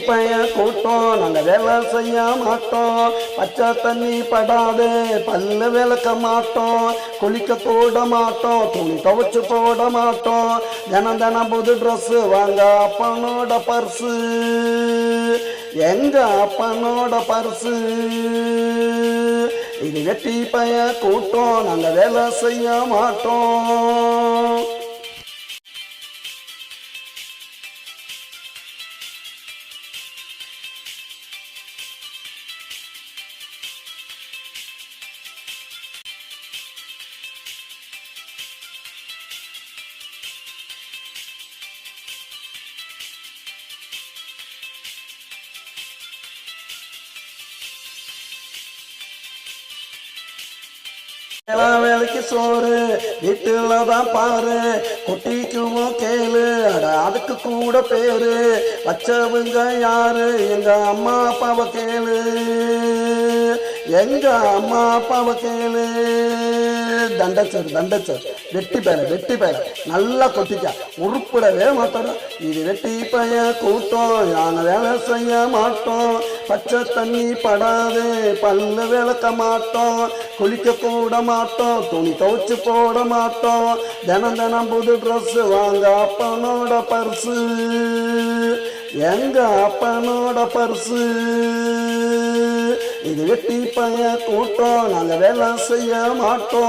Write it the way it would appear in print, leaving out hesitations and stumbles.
பைய கூட்டம் நாங்க வேலை செய்ய மாட்டோம், பச்சை தண்ணி படாது பல்லு விளக்க மாட்டோம், குளிக்க போட மாட்டோம், துணி துவைச்சு போட மாட்டோம், தினம் தினம் புது ட்ரெஸ் வாங்க அப்பனோட பர்ஸு, எங்க அப்பனோட பர்ஸு. இது வெட்டி பைய கூட்டம் நாங்க வேலை செய்ய மாட்டோம். வேலைக்கு சோறு வீட்டுல தான் பாரு, குட்டிக்குமோ கேளு அட அதுக்கு கூட பேரு, வச்சவங்க யாரு எங்க அம்மா அப்பாவை கேளு, எங்க அம்மா அப்பாவை கேளு. தண்டச்சோறு தண்டச்சோறு வெட்டி பேர நல்லா கொட்டிக்க உருப்பிடவே மாட்டோம். இது வெட்டி பைய கூட்டம் நாங்க வேலை செய்ய மாட்டோம், பச்சை தண்ணி படாது பல்லு விளக்க மாட்டோம், குளிக்க கூட மாட்டோம், துணி துவைச்சு போட மாட்டோம், தினம் தினம் புது ட்ரெஸ் வாங்க அப்பனோட பர்ஸு, எங்க அப்பனோட பர்ஸு. இது வெட்டி பைய கூட்டம் நாங்க வேலை செய்ய மாட்டோம்.